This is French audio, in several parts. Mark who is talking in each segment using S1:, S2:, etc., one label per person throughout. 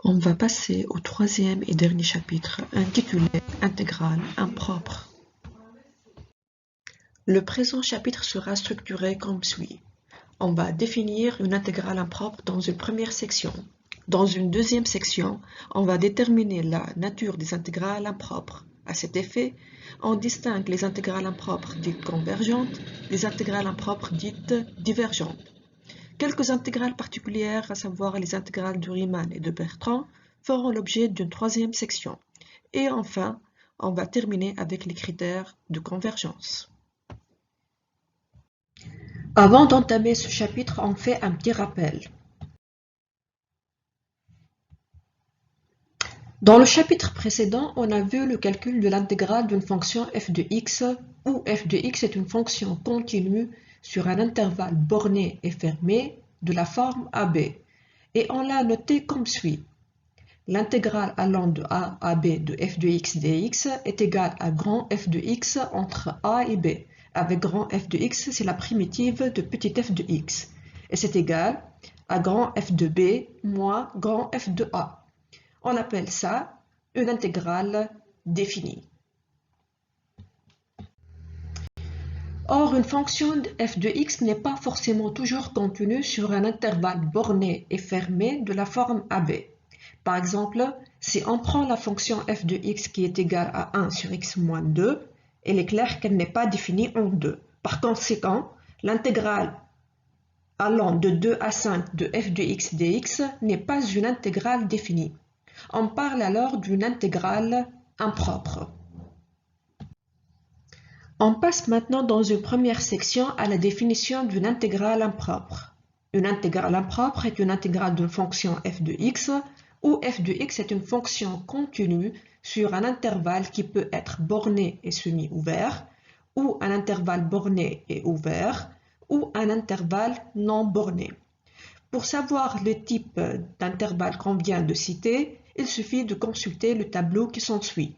S1: On va passer au troisième et dernier chapitre intitulé Intégrale impropre. Le présent chapitre sera structuré comme suit. On va définir une intégrale impropre dans une première section. Dans une deuxième section, on va déterminer la nature des intégrales impropres. À cet effet, on distingue les intégrales impropres dites convergentes des intégrales impropres dites divergentes. Quelques intégrales particulières, à savoir les intégrales de Riemann et de Bertrand, feront l'objet d'une troisième section. Et enfin, on va terminer avec les critères de convergence. Avant d'entamer ce chapitre, on fait un petit rappel. Dans le chapitre précédent, on a vu le calcul de l'intégrale d'une fonction f de x, où f de x est une fonction continue sur un intervalle borné et fermé de la forme AB. Et on l'a noté comme suit. L'intégrale allant de a à b de f de x dx est égale à grand f de x entre a et b. Avec grand f de x, c'est la primitive de petit f de x. Et c'est égal à grand f de b moins grand f de a. On appelle ça une intégrale définie. Or, une fonction f de x n'est pas forcément toujours contenue sur un intervalle borné et fermé de la forme AB. Par exemple, si on prend la fonction f de x qui est égale à 1 sur x moins 2, il est clair qu'elle n'est pas définie en 2. Par conséquent, l'intégrale allant de 2 à 5 de f de x dx n'est pas une intégrale définie. On parle alors d'une intégrale impropre. On passe maintenant dans une première section à la définition d'une intégrale impropre. Une intégrale impropre est une intégrale d'une fonction f de x où f de x est une fonction continue sur un intervalle qui peut être borné et semi-ouvert, ou un intervalle borné et ouvert, ou un intervalle non borné. Pour savoir le type d'intervalle qu'on vient de citer, il suffit de consulter le tableau qui s'ensuit.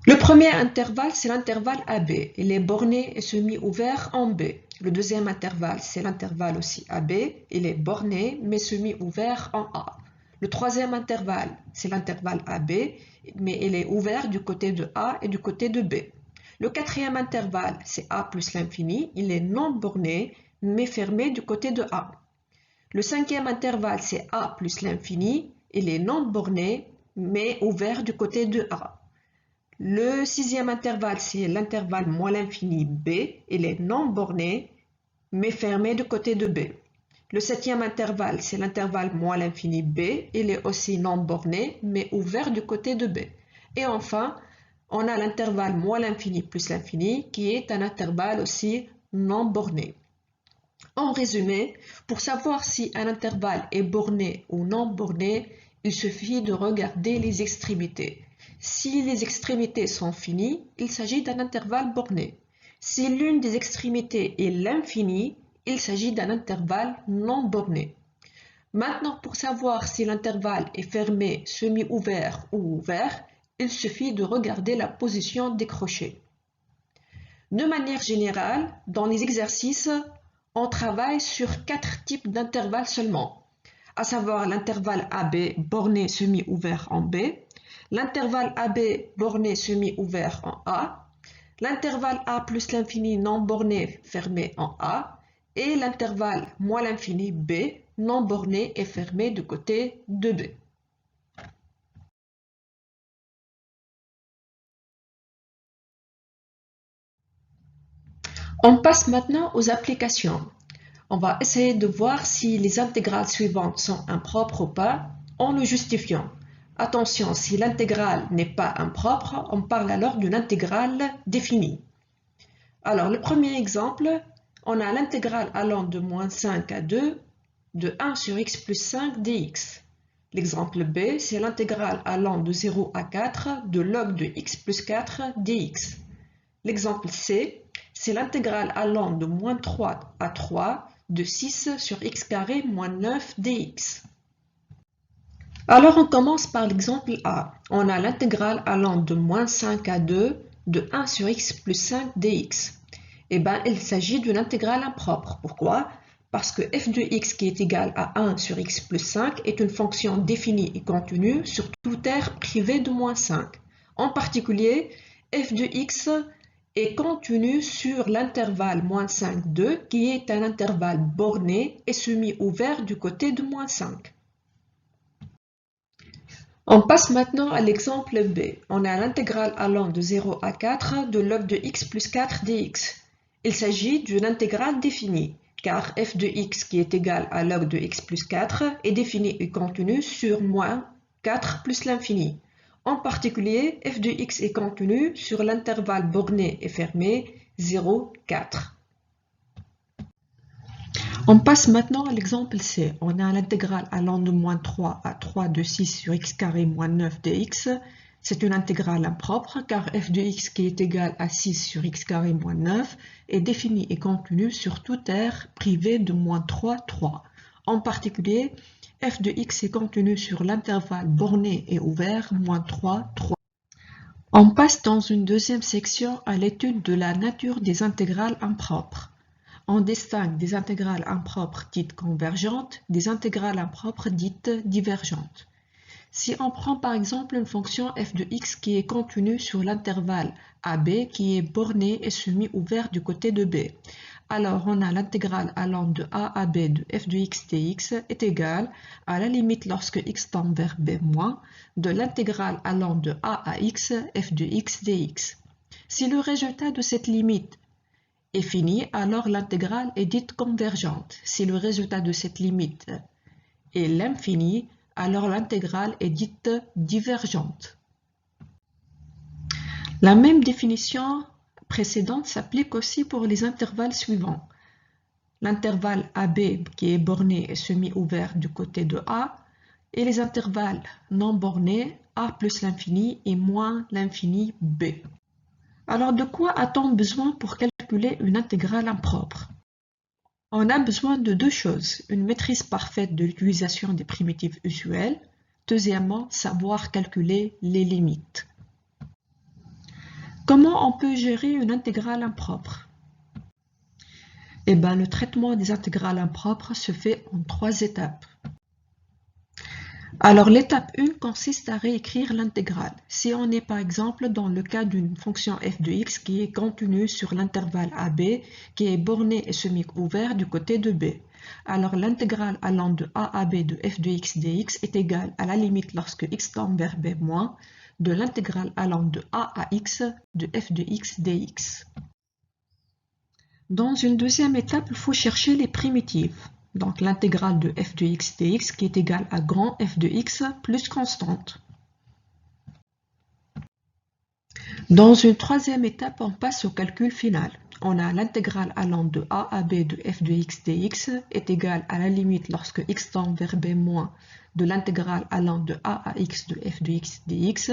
S1: Le premier intervalle, c'est l'intervalle AB. Il est borné et semi-ouvert en B. Le deuxième intervalle, c'est l'intervalle aussi AB. Il est borné mais semi-ouvert en A. Le troisième intervalle, c'est l'intervalle AB, mais il est ouvert du côté de A et du côté de B. Le quatrième intervalle, c'est A plus l'infini. Il est non borné mais fermé du côté de A. Le cinquième intervalle, c'est A plus l'infini. Il est non borné mais ouvert du côté de A. Le sixième intervalle, c'est l'intervalle moins l'infini B. Il est non borné, mais fermé du côté de B. Le septième intervalle, c'est l'intervalle moins l'infini B. Il est aussi non borné, mais ouvert du côté de B. Et enfin, on a l'intervalle moins l'infini plus l'infini, qui est un intervalle aussi non borné. En résumé, pour savoir si un intervalle est borné ou non borné, il suffit de regarder les extrémités. Si les extrémités sont finies, il s'agit d'un intervalle borné. Si l'une des extrémités est l'infini, il s'agit d'un intervalle non borné. Maintenant, pour savoir si l'intervalle est fermé, semi-ouvert ou ouvert, il suffit de regarder la position des crochets. De manière générale, dans les exercices, on travaille sur 4 types d'intervalles seulement, à savoir l'intervalle AB borné semi-ouvert en B, l'intervalle AB borné semi-ouvert en A, l'intervalle A plus l'infini non borné fermé en A et l'intervalle moins l'infini B non borné et fermé du côté de B. On passe maintenant aux applications. On va essayer de voir si les intégrales suivantes sont impropres ou pas en le justifiant. Attention, si l'intégrale n'est pas impropre, on parle alors d'une intégrale définie. Alors, le premier exemple, on a l'intégrale allant de moins 5 à 2 de 1 sur x plus 5 dx. L'exemple B, c'est l'intégrale allant de 0 à 4 de log de x plus 4 dx. L'exemple C, c'est l'intégrale allant de moins 3 à 3 de 6 sur x carré moins 9 dx. Alors on commence par l'exemple A. On a l'intégrale allant de moins 5 à 2 de 1 sur x plus 5 dx. Eh bien, il s'agit d'une intégrale impropre. Pourquoi? Parce que f de x qui est égal à 1 sur x plus 5 est une fonction définie et contenue sur tout R privé de moins 5. En particulier, f de x est contenu sur l'intervalle moins 5, 2, qui est un intervalle borné et semi-ouvert du côté de moins 5. On passe maintenant à l'exemple B. On a l'intégrale allant de 0 à 4 de log de x plus 4 dx. Il s'agit d'une intégrale définie, car f de x qui est égal à log de x plus 4 est défini et contenu sur moins 4 plus l'infini. En particulier, f de x est contenu sur l'intervalle borné et fermé 0, 4. On passe maintenant à l'exemple C. On a l'intégrale allant de moins 3 à 3 de 6 sur x carré moins 9 dx. C'est une intégrale impropre car f de x qui est égal à 6 sur x carré moins 9 est définie et contenue sur tout R privé de moins 3, 3. En particulier, f de x est contenu sur l'intervalle borné et ouvert moins 3, 3. On passe dans une deuxième section à l'étude de la nature des intégrales impropres. On distingue des intégrales impropres dites convergentes, des intégrales impropres dites divergentes. Si on prend par exemple une fonction f de x qui est contenue sur l'intervalle AB qui est borné et semi-ouvert du côté de B, alors on a l'intégrale allant de a à b de f de x dx est égale à la limite lorsque x tend vers b moins de l'intégrale allant de a à x f de x dx. Si le résultat de cette limite est fini, alors l'intégrale est dite convergente. Si le résultat de cette limite est l'infini, alors l'intégrale est dite divergente. La même définition précédente s'applique aussi pour les intervalles suivants. L'intervalle AB qui est borné et semi-ouvert du côté de A et les intervalles non bornés A plus l'infini et moins l'infini B. Alors de quoi a-t-on besoin pour calculer une intégrale impropre? On a besoin de deux choses, une maîtrise parfaite de l'utilisation des primitives usuelles, deuxièmement, savoir calculer les limites. Comment on peut gérer une intégrale impropre? Eh bien, le traitement des intégrales impropres se fait en 3 étapes. Alors, l'étape 1 consiste à réécrire l'intégrale. Si on est par exemple dans le cas d'une fonction f de x qui est contenue sur l'intervalle AB, qui est borné et semi-ouvert du côté de B. Alors, l'intégrale allant de a à b de f de x dx est égale à la limite lorsque x tend vers b moins de l'intégrale allant de a à x de f de x dx. Dans une deuxième étape, il faut chercher les primitives. Donc l'intégrale de f de x dx qui est égale à grand f de x plus constante. Dans une troisième étape, on passe au calcul final. On a l'intégrale allant de a à b de f de x dx est égale à la limite lorsque x tend vers b moins de l'intégrale allant de a à x de f de x dx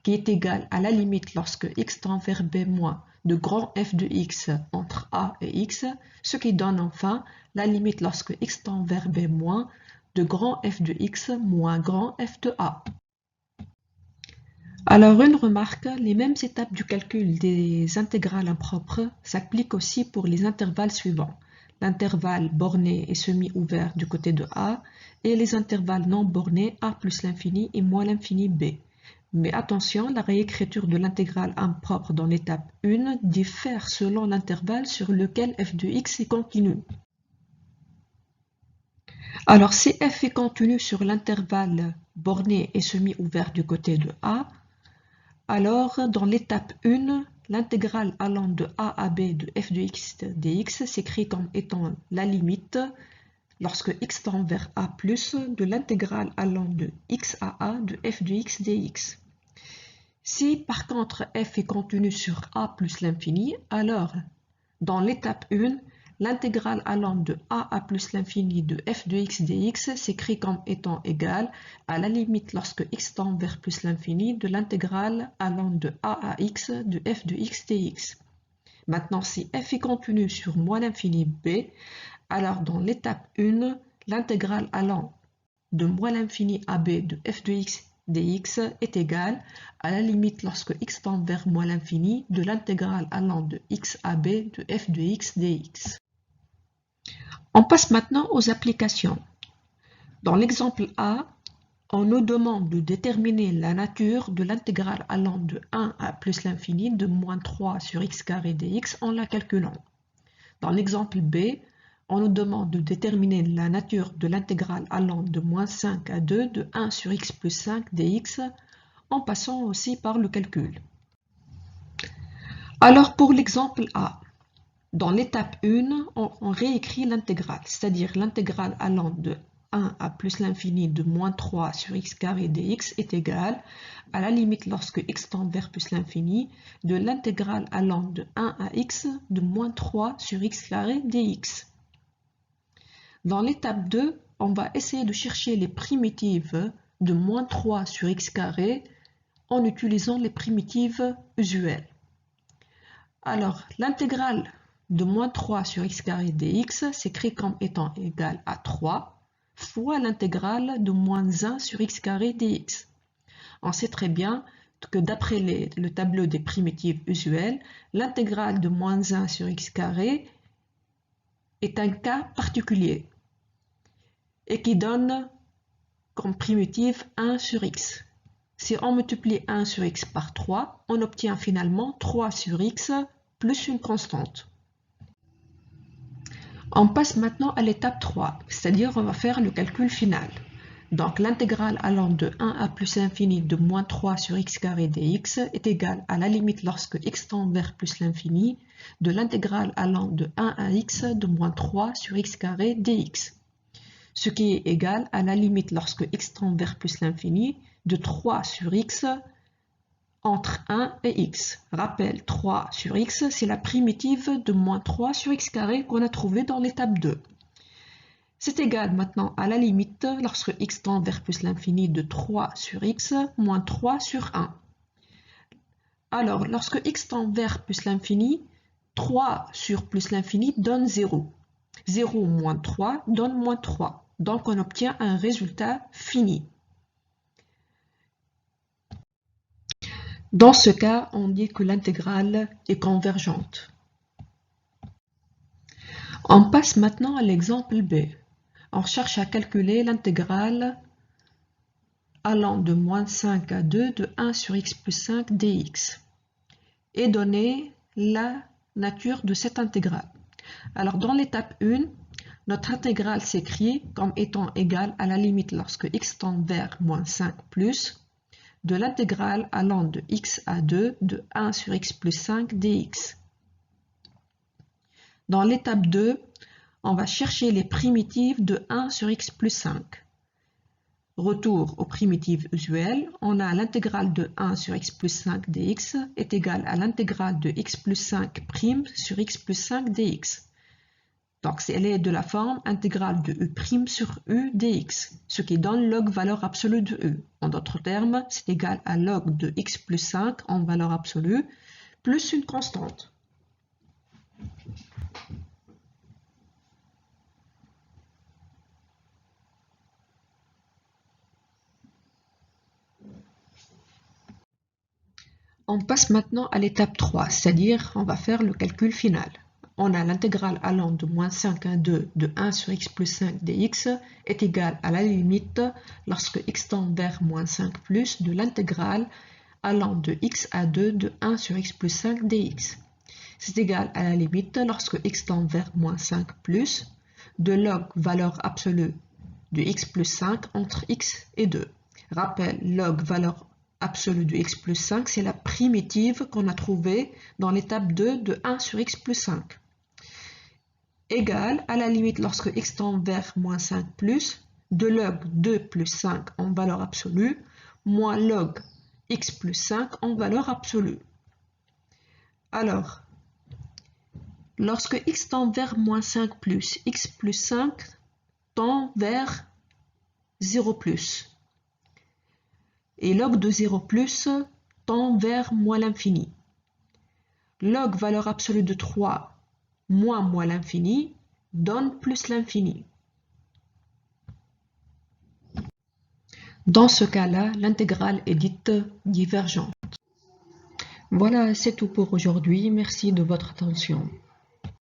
S1: qui est égale à la limite lorsque x tend vers b moins de grand f de x entre a et x, ce qui donne enfin la limite lorsque x tend vers b moins de grand f de x moins grand f de a. Alors une remarque, les mêmes étapes du calcul des intégrales impropres s'appliquent aussi pour les intervalles suivants. L'intervalle borné et semi-ouvert du côté de a et les intervalles non bornés a plus l'infini et moins l'infini b. Mais attention, la réécriture de l'intégrale impropre dans l'étape 1 diffère selon l'intervalle sur lequel f de x est contenu. Alors si f est contenu sur l'intervalle borné et semi-ouvert du côté de a, alors dans l'étape 1, l'intégrale allant de a à b de f de x dx s'écrit comme étant la limite lorsque x tend vers a plus de l'intégrale allant de x à a de f de x dx. Si par contre f est contenu sur a plus l'infini, alors dans l'étape 1, l'intégrale allant de a à plus l'infini de f de x dx s'écrit comme étant égale à la limite lorsque x tend vers plus l'infini de l'intégrale allant de a à x de f de x dx. Maintenant, si f est contenu sur moins l'infini b, alors dans l'étape 1, l'intégrale allant de moins l'infini à b de f de x dx est égal à la limite lorsque x tend vers moins l'infini de l'intégrale allant de x à b de f de x dx. On passe maintenant aux applications. Dans l'exemple A, on nous demande de déterminer la nature de l'intégrale allant de 1 à plus l'infini de moins 3 sur x carré dx en la calculant. Dans l'exemple B, on nous demande de déterminer la nature de l'intégrale allant de moins 5 à 2 de 1 sur x plus 5 dx en passant aussi par le calcul. Alors pour l'exemple A, dans l'étape 1, on réécrit l'intégrale, c'est-à-dire l'intégrale allant de 1 à plus l'infini de moins 3 sur x carré dx est égale à la limite lorsque x tend vers plus l'infini de l'intégrale allant de 1 à x de moins 3 sur x carré dx. Dans l'étape 2, on va essayer de chercher les primitives de moins 3 sur x carré en utilisant les primitives usuelles. Alors, l'intégrale de moins 3 sur x carré dx s'écrit comme étant égale à 3 fois l'intégrale de moins 1 sur x carré dx. On sait très bien que d'après le tableau des primitives usuelles, l'intégrale de moins 1 sur x carré est un cas particulier et qui donne comme primitive 1 sur x. Si on multiplie 1 sur x par 3, on obtient finalement 3 sur x plus une constante. On passe maintenant à l'étape 3, c'est-à-dire on va faire le calcul final. Donc l'intégrale allant de 1 à plus l'infini de moins 3 sur x carré dx est égale à la limite lorsque x tend vers plus l'infini de l'intégrale allant de 1 à x de moins 3 sur x carré dx. Ce qui est égal à la limite lorsque x tend vers plus l'infini de 3 sur x entre 1 et x. Rappel, 3 sur x, c'est la primitive de moins 3 sur x carré qu'on a trouvé dans l'étape 2. C'est égal maintenant à la limite lorsque x tend vers plus l'infini de 3 sur x moins 3 sur 1. Alors, lorsque x tend vers plus l'infini, 3 sur plus l'infini donne 0. 0 moins 3 donne moins 3. Donc, on obtient un résultat fini. Dans ce cas, on dit que l'intégrale est convergente. On passe maintenant à l'exemple B. On cherche à calculer l'intégrale allant de moins 5 à 2 de 1 sur x plus 5 dx et donner la nature de cette intégrale. Alors dans l'étape 1, notre intégrale s'écrit comme étant égale à la limite lorsque x tend vers moins 5 plus de l'intégrale allant de x à 2 de 1 sur x plus 5 dx. Dans l'étape 2, on va chercher les primitives de 1 sur x plus 5. Retour aux primitives usuelles, on a l'intégrale de 1 sur x plus 5 dx est égale à l'intégrale de x plus 5' sur x plus 5 dx. Donc, elle est de la forme intégrale de u' sur u dx, ce qui donne log valeur absolue de u. En d'autres termes, c'est égal à log de x plus 5 en valeur absolue, plus une constante. On passe maintenant à l'étape 3, c'est-à-dire on va faire le calcul final. On a l'intégrale allant de moins 5 à 2 de 1 sur x plus 5 dx est égale à la limite lorsque x tend vers moins 5 plus de l'intégrale allant de x à 2 de 1 sur x plus 5 dx. C'est égal à la limite lorsque x tend vers moins 5 plus de log valeur absolue de x plus 5 entre x et 2. Rappel, log valeur absolue de x plus 5, c'est la primitive qu'on a trouvée dans l'étape 2 de 1 sur x plus 5. Égale à la limite lorsque x tend vers moins 5 plus de log 2 plus 5 en valeur absolue moins log x plus 5 en valeur absolue. Alors, lorsque x tend vers moins 5 plus, x plus 5 tend vers 0 plus. Et log de 0 plus tend vers moins l'infini. Log valeur absolue de 3 moins l'infini donne plus l'infini. Dans ce cas-là, l'intégrale est dite divergente. Voilà, c'est tout pour aujourd'hui. Merci de votre attention.